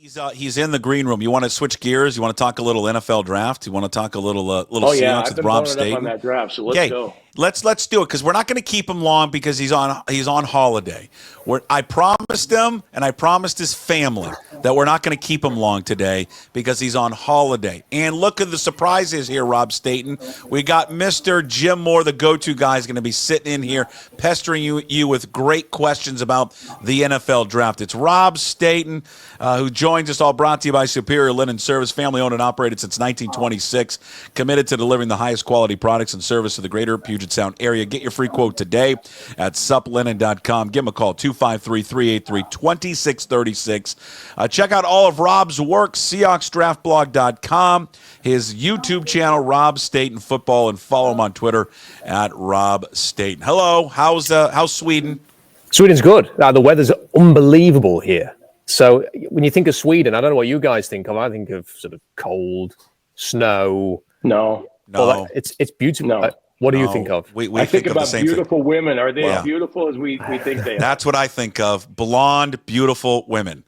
He's in the green room. You want to switch gears? You want to talk a little NFL draft? You want to talk a little Seahawks with Rob Staton? On that draft, so let's go. Let's do it because we're not going to keep him long because he's on holiday. I promised him and I promised his family that we're not going to keep him long today because he's on holiday. And look at the surprises here, Rob Staton. We got Mr. Jim Moore, the go-to guy, is going to be sitting in here pestering you with great questions about the NFL draft. It's Rob Staton who joins us, all brought to you by Superior Linen Service, family-owned and operated since 1926, committed to delivering the highest quality products and service to the greater Puget Sound area. Get your free quote today at suplinen.com. Give him a call, 253-383-2636. Check out all of Rob's work, SeahawksDraftBlog.com, his YouTube channel, Rob Staton Football, and follow him on Twitter at Rob Staton. Hello, how's Sweden? Sweden's good. The weather's unbelievable here. So when you think of Sweden, I don't know what you guys think of. I think of sort of cold, snow. No. Well, it's beautiful. No. What do you think of? I think about beautiful women. Are they as beautiful as we think they are? That's what I think of. Blonde, beautiful women.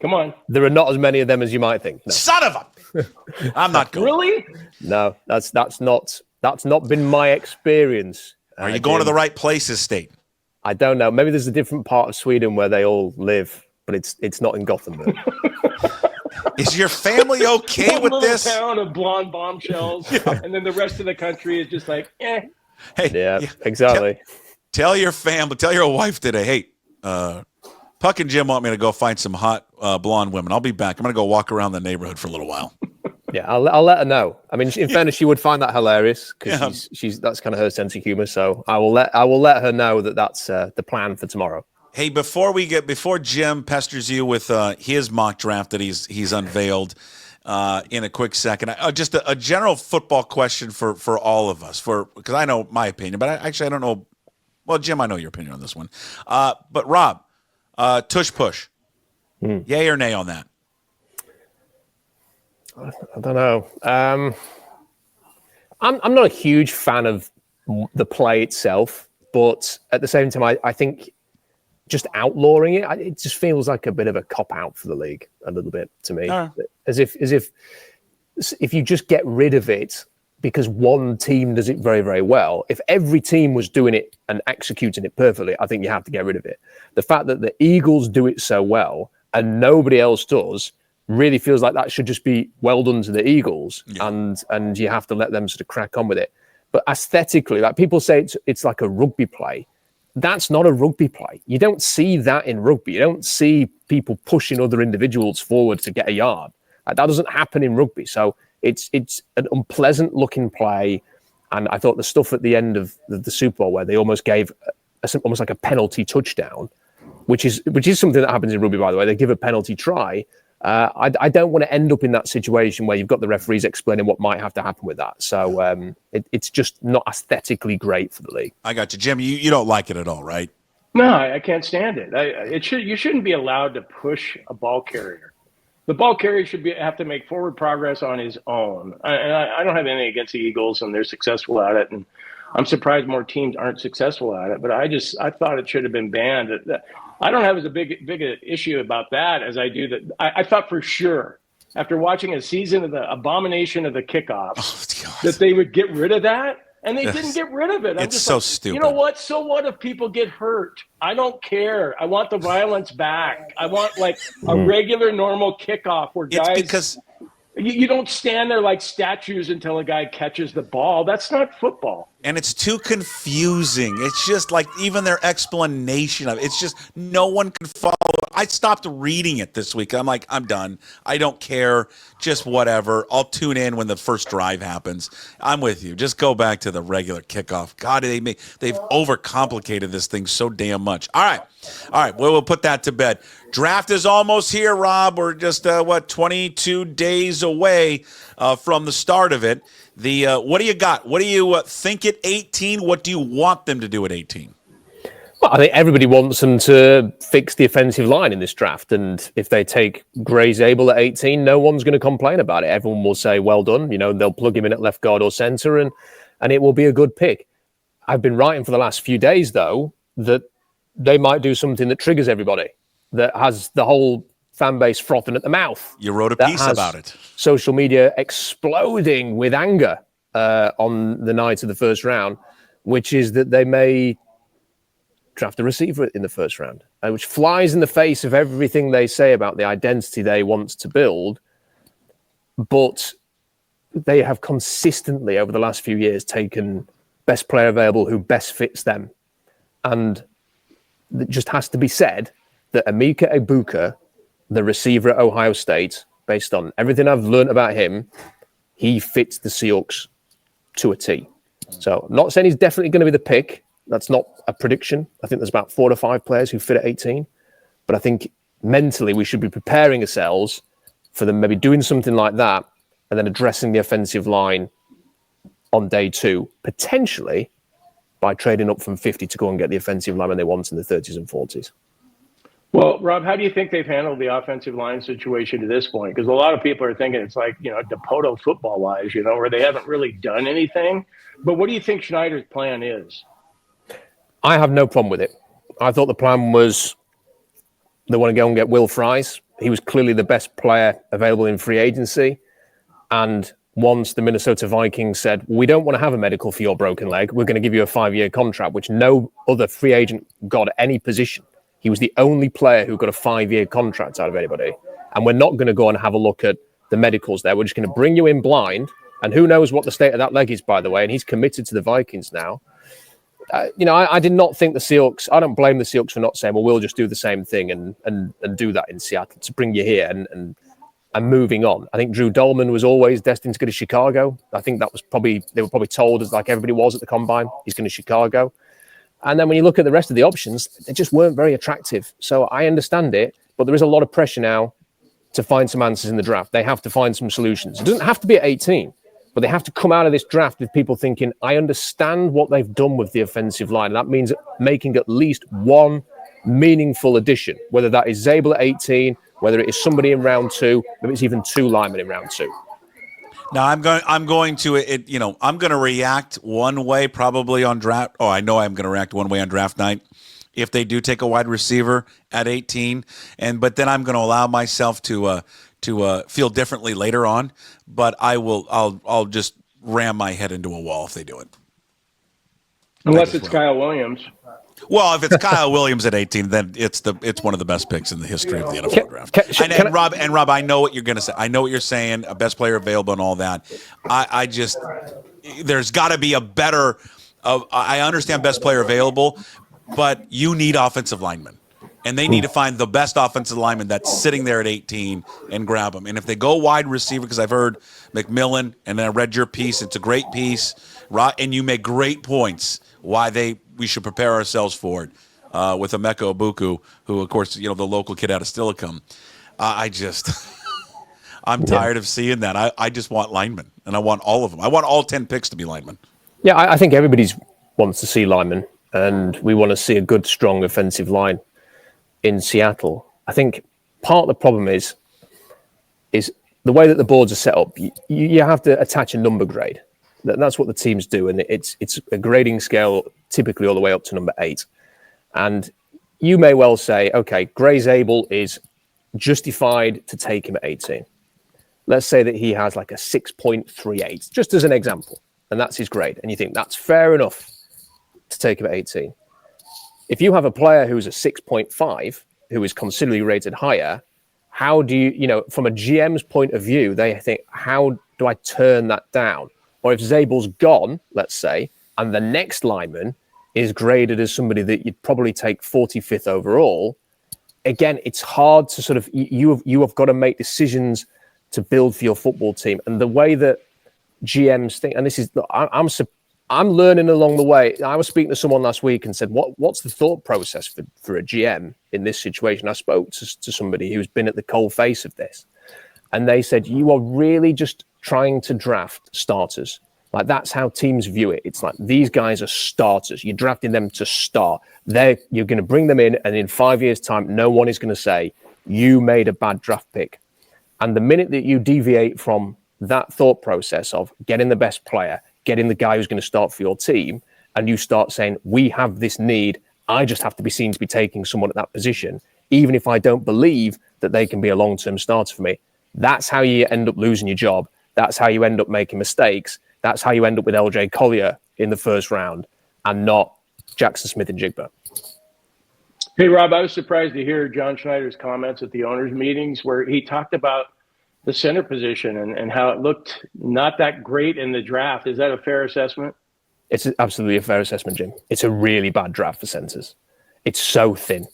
Come on. There are not as many of them as you might think. No. Son of a... I'm not going. Really? No, that's not been my experience. Are you going to the right places, State? I don't know. Maybe there's a different part of Sweden where they all live, but it's not in Gothenburg. Is your family okay with this? Town of blonde bombshells, and then the rest of the country is just like, eh. Hey, yeah, exactly. Tell your family, tell your wife today, hey, Puck and Jim want me to go find some hot blonde women. I'll be back. I'm going to go walk around the neighborhood for a little while. Yeah, I'll let her know. I mean, in fairness, she would find that hilarious because she's that's kind of her sense of humor. So I will let her know that that's the plan for tomorrow. Hey, before Jim pesters you with his mock draft that he's unveiled in a quick second, just a general football question for all of us, because I know my opinion, but I don't know. Well, Jim, I know your opinion on this one. But Rob, tush push, yay or nay on that? I don't know. I'm not a huge fan of the play itself, but at the same time, I think just outlawing it just feels like a bit of a cop out for the league a little bit to me. As if you just get rid of it because one team does it very, very well. If every team was doing it and executing it perfectly, I think you have to get rid of it. The fact that the Eagles do it so well and nobody else does really feels like that should just be well done to the Eagles, and you have to let them sort of crack on with it. But aesthetically, like people say it's like a rugby play. That's not a rugby play. You don't see that in rugby. You don't see people pushing other individuals forward to get a yard. That doesn't happen in rugby. So it's an unpleasant looking play. And I thought the stuff at the end of the Super Bowl where they almost gave almost like a penalty touchdown, which is something that happens in rugby, by the way. They give a penalty try. I don't want to end up in that situation where you've got the referees explaining what might have to happen with that. So it's just not aesthetically great for the league. I got you, Jim. You don't like it at all, right? No, I can't stand it. You shouldn't be allowed to push a ball carrier. The ball carrier should have to make forward progress on his own. I don't have anything against the Eagles, and they're successful at it. And I'm surprised more teams aren't successful at it. But I thought it should have been banned. I don't have as big an issue about that as I do that. I thought for sure after watching a season of the abomination of the kickoffs that they would get rid of that, and they didn't get rid of it. It's so stupid. You know what? So what if people get hurt? I don't care. I want the violence back. I want like a regular, normal kickoff where guys. You don't stand there like statues until a guy catches the ball. That's not football. And it's too confusing. It's just like even their explanation of it, it's just no one can follow. I stopped reading it this week. I'm like, I'm done. I don't care. Just whatever. I'll tune in when the first drive happens. I'm with you. Just go back to the regular kickoff. God, they've overcomplicated this thing so damn much. All right. Well, we'll put that to bed. Draft is almost here, Rob. We're just 22 days away from the start of it. What do you got? What do you think at 18? What do you want them to do at 18? Well, I think everybody wants them to fix the offensive line in this draft. And if they take Gray Zabel at 18, no one's going to complain about it. Everyone will say, well done. You know, they'll plug him in at left guard or center, and it will be a good pick. I've been writing for the last few days, though, that they might do something that triggers everybody, that has the whole fan base frothing at the mouth. You wrote a piece about it. Social media exploding with anger on the night of the first round, which is that they may draft a receiver in the first round, which flies in the face of everything they say about the identity they want to build. But they have consistently, over the last few years, taken best player available who best fits them. And it just has to be said that Emeka Egbuka, the receiver at Ohio State, based on everything I've learned about him, he fits the Seahawks to a T. So I'm not saying he's definitely going to be the pick. That's not a prediction. I think there's about 4 to 5 players who fit at 18. But I think mentally we should be preparing ourselves for them maybe doing something like that and then addressing the offensive line on day 2, potentially by trading up from 50 to go and get the offensive lineman they want in the 30s and 40s. Well, Rob, how do you think they've handled the offensive line situation to this point? Because a lot of people are thinking it's like, Dipoto football-wise, where they haven't really done anything. But what do you think Schneider's plan is? I have no problem with it. I thought the plan was they want to go and get Will Fries. He was clearly the best player available in free agency. And once the Minnesota Vikings said, we don't want to have a medical for your broken leg, we're going to give you a 5-year contract, which no other free agent got at any position. He was the only player who got a 5-year contract out of anybody. And we're not going to go and have a look at the medicals there. We're just going to bring you in blind. And who knows what the state of that leg is, by the way. And he's committed to the Vikings now. I did not think the Seahawks, I don't blame the Seahawks for not saying, well, we'll just do the same thing and do that in Seattle to bring you here and moving on. I think Drew Dolman was always destined to go to Chicago. I think that was they were probably told, as like everybody was at the Combine, he's going to Chicago. And then when you look at the rest of the options, they just weren't very attractive. So I understand it, but there is a lot of pressure now to find some answers in the draft. They have to find some solutions. It doesn't have to be at 18, but they have to come out of this draft with people thinking, I understand what they've done with the offensive line. That means making at least one meaningful addition, whether that is Zabel at 18, whether it is somebody in round 2, maybe it's even 2 linemen in round 2. Now I'm going to react one way probably on draft. Oh, I know I'm going to react one way on draft night if they do take a wide receiver at 18, but then I'm going to allow myself to feel differently later on. But I'll just ram my head into a wall if they do it. Unless it's Kyle Williams. Well, if it's Kyle Williams at 18, then it's one of the best picks in the history of the NFL draft. Rob, I know what you're going to say. I know what you're saying. A best player available and all that. I just there's got to be a better. I understand best player available, but you need offensive linemen, and they need to find the best offensive lineman that's sitting there at 18 and grab them. And if they go wide receiver, because I've heard McMillan and I read your piece, it's a great piece, and you make great points why we should prepare ourselves for it with Emeka Egbuka, who, of course, the local kid out of Steilacoom. I'm tired of seeing that. I just want linemen, and I want all of them. I want all 10 picks to be linemen. Yeah, I think everybody wants to see linemen, and we want to see a good, strong offensive line in Seattle. I think part of the problem is the way that the boards are set up. You have to attach a number grade. That's what the teams do, and it's a grading scale typically all the way up to number 8. And you may well say, okay, Gray Zabel is justified to take him at 18. Let's say that he has like a 6.38, just as an example, and that's his grade. And you think that's fair enough to take him at 18. If you have a player who's a 6.5, who is considerably rated higher, how do you, from a GM's point of view, they think, how do I turn that down? Or if Zabel's gone, let's say, and the next lineman is graded as somebody that you'd probably take 45th overall, again, it's hard to sort of, you have got to make decisions to build for your football team. And the way that GMs think, and this is, I'm learning along the way. I was speaking to someone last week and said, what's the thought process for a GM in this situation? I spoke to somebody who's been at the cold face of this. And they said, you are really just trying to draft starters. Like, that's how teams view it. It's like, these guys are starters. You're drafting them to start. You're going to bring them in, and in 5 years' time, no one is going to say, you made a bad draft pick. And the minute that you deviate from that thought process of getting the best player, getting the guy who's going to start for your team, and you start saying, we have this need, I just have to be seen to be taking someone at that position, even if I don't believe that they can be a long-term starter for me. That's how you end up losing your job. That's how you end up making mistakes. That's how you end up with LJ Collier in the first round and not Jackson Smith and Jigba. Hey, Rob, I was surprised to hear John Schneider's comments at the owners' meetings where he talked about the center position and how it looked not that great in the draft. Is that a fair assessment? It's absolutely a fair assessment, Jim. It's a really bad draft for centers. It's so thin.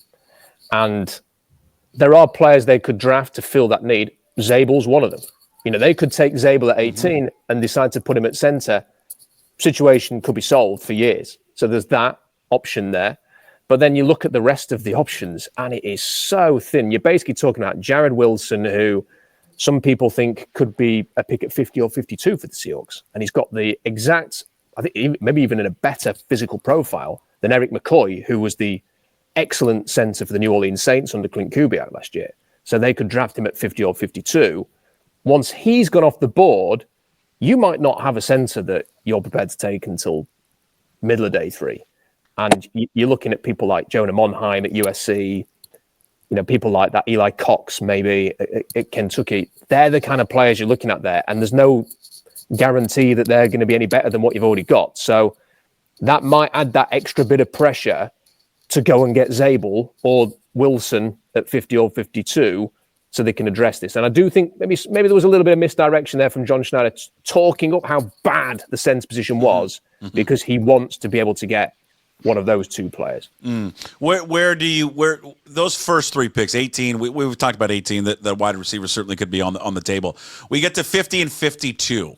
And there are players they could draft to fill that need. Zabel's one of them. You know, they could take Zabel at 18 and decide to put him at center. Situation could be solved for years. So there's that option there. But then you look at the rest of the options and it is so thin. You're basically talking about Jared Wilson, who some people think could be a pick at 50 or 52 for the Seahawks. And he's got the exact, I think maybe even in a better physical profile than Eric McCoy, who was the excellent center for the New Orleans Saints under Clint Kubiak last year. So they could draft him at 50 or 52. Once he's gone off the board, you might not have a center that you're prepared to take until middle of day 3. And you're looking at people like Jonah Monheim at USC, you know, people like that, Eli Cox maybe at Kentucky. They're the kind of players you're looking at there. And there's no guarantee that they're going to be any better than what you've already got. So that might add that extra bit of pressure to go and get Zabel or Wilson at 50 or 52 so they can address this. And I do think maybe there was a little bit of misdirection there from John Schneider talking up how bad the center position was because he wants to be able to get one of those two players. Where those first 3 picks, 18, we've talked about 18, that wide receiver certainly could be on the table. We get to 50 and 52.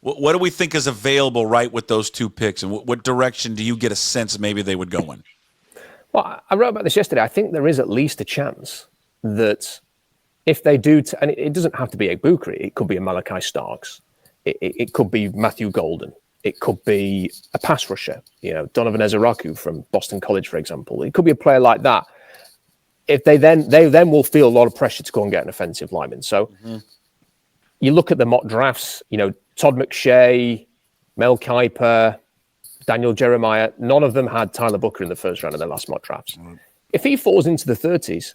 What do we think is available right with those 2 picks, and what direction do you get a sense maybe they would go in? Well, I wrote about this yesterday. I think there is at least a chance that if they do, and it doesn't have to be Egbuka, it could be a Malachi Starks, it could be Matthew Golden, it could be a pass rusher, you know, Donovan Ezeraku from Boston College, for example. It could be a player like that. If they then will feel a lot of pressure to go and get an offensive lineman. So you look at the mock drafts, you know, Todd McShay, Mel Kiper, Daniel Jeremiah, none of them had Tyler Booker in the first round of their last mock drafts. If he falls into the 30s,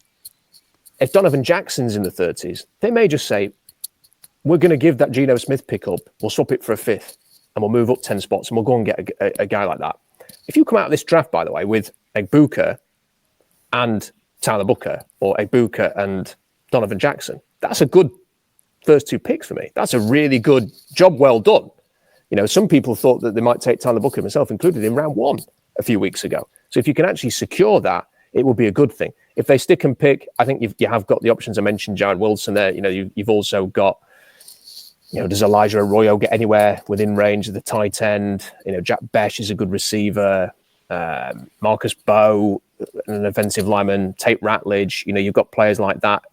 if Donovan Jackson's in the 30s, they may just say, we're going to give that Geno Smith pickup, we'll swap it for a 5th, and we'll move up 10 spots, and we'll go and get a guy like that. If you come out of this draft, by the way, with Egbuka and Tyler Booker, or Egbuka and Donovan Jackson, that's a good first 2 picks for me. That's a really good job well done. You know, some people thought that they might take Tyler Booker, myself included, in round 1 a few weeks ago. So if you can actually secure that, it will be a good thing. If they stick and pick, I think you have got the options I mentioned, Jared Wilson there. You know, you've also got, you know, does Elijah Arroyo get anywhere within range of the tight end? You know, Jack Besh is a good receiver. Marcus Bowe, an offensive lineman. Tate Ratledge. You know, you've got players like that.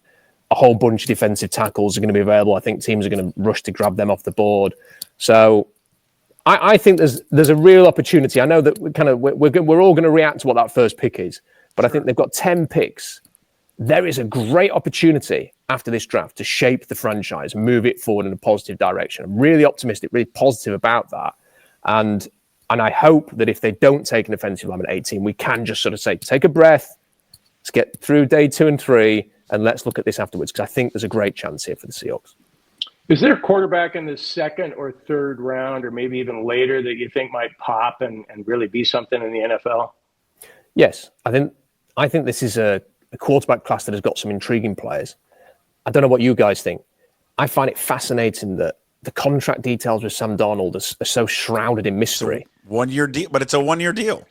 A whole bunch of defensive tackles are going to be available. I think teams are going to rush to grab them off the board. So I think there's a real opportunity. I know that we're all going to react to what that first pick is, but I think they've got 10 picks. There is a great opportunity after this draft to shape the franchise, move it forward in a positive direction. I'm really optimistic, really positive about that. And I hope that if they don't take an offensive lineman at 18, we can just sort of say, take a breath, let's get through day 2 and 3, and let's look at this afterwards, because I think there's a great chance here for the Seahawks. Is there a quarterback in the 2nd or 3rd round, or maybe even later, that you think might pop and really be something in the NFL? Yes, I think this is a quarterback class that has got some intriguing players. I don't know what you guys think. I find it fascinating that the contract details with Sam Darnold are so shrouded in mystery. 1-year deal, but it's a 1-year deal.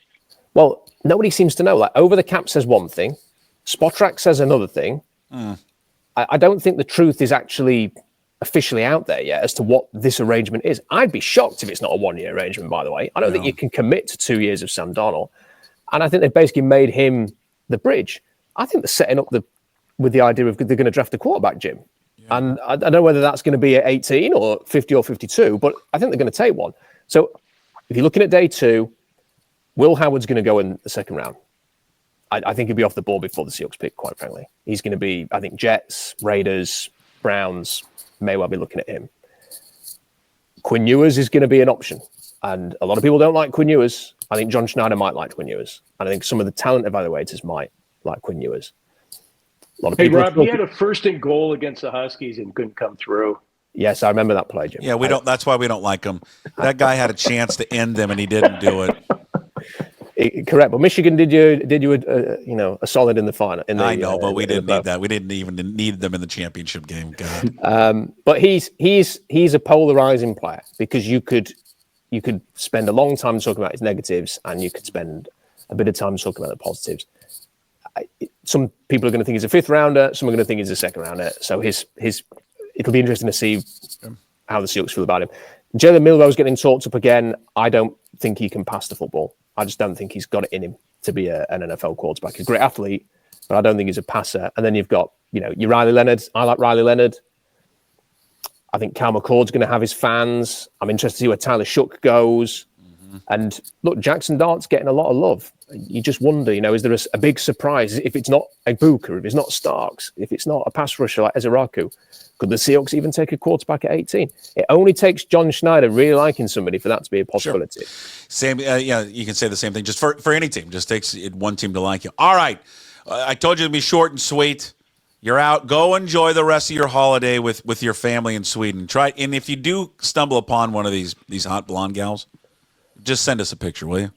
Well, nobody seems to know. Like, Over the Cap says one thing, Spotrac says another thing. I don't think the truth is actually officially out there yet as to what this arrangement is. I'd be shocked if it's not a 1-year arrangement, by the way. I don't think you can commit to 2 years of Sam Darnold. And I think they've basically made him the bridge. I think they're setting up with the idea of they're going to draft a quarterback, Jim. Yeah. And I don't know whether that's going to be at 18 or 50 or 52, but I think they're going to take one. So if you're looking at day 2, Will Howard's going to go in the 2nd round. I think he'll be off the board before the Seahawks pick, quite frankly. He's going to be, I think, Jets, Raiders, Browns may well be looking at him. Quinn Ewers is going to be an option. And a lot of people don't like Quinn Ewers. I think John Schneider might like Quinn Ewers. And I think some of the talent evaluators might like Quinn Ewers. A lot of Hey, people. Rob, he had a first and goal against the Huskies and couldn't come through. Yes, I remember that play, Jim. Yeah, we don't. That's why we don't like him. That guy had a chance to end them, and he didn't do it. Correct, but Michigan did you a solid in the final. I know, but we didn't need that. We didn't even need them in the championship game. God. But he's a polarizing player because you could spend a long time talking about his negatives, and you could spend a bit of time talking about the positives. Some people are going to think he's a fifth rounder. Some are going to think he's a second rounder. So it'll be interesting to see how the Seahawks feel about him. Jalen Milroe's getting talked up again. I don't think he can pass the football. I just don't think he's got it in him to be an NFL quarterback. He's a great athlete, but I don't think he's a passer. And then you've got, your Riley Leonard. I like Riley Leonard. I think Cal McCord's going to have his fans. I'm interested to see where Tyler Shook goes. Mm-hmm. And look, Jackson Dart's getting a lot of love. You just wonder, is there a big surprise? If it's not a Booker, if it's not Starks, if it's not a pass rusher like Ezeraku, could the Seahawks even take a quarterback at 18? It only takes John Schneider really liking somebody for that to be a possibility. Sure. Same, you can say the same thing just for any team. Just takes one team to like you. All right, I told you to be short and sweet. You're out. Go enjoy the rest of your holiday with your family in Sweden. And if you do stumble upon one of these hot blonde gals, just send us a picture, will you?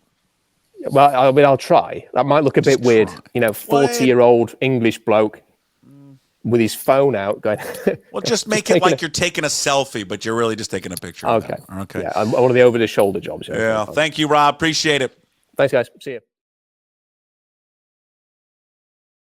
Well, I'll try. That might look a bit weird. 40-year-old English bloke with his phone out going. Well, just make it like you're taking a selfie, but you're really just taking a picture. Okay. Okay. Yeah, one of the over-the-shoulder jobs. Yeah. Thank you, Rob. Appreciate it. Thanks, guys. See you.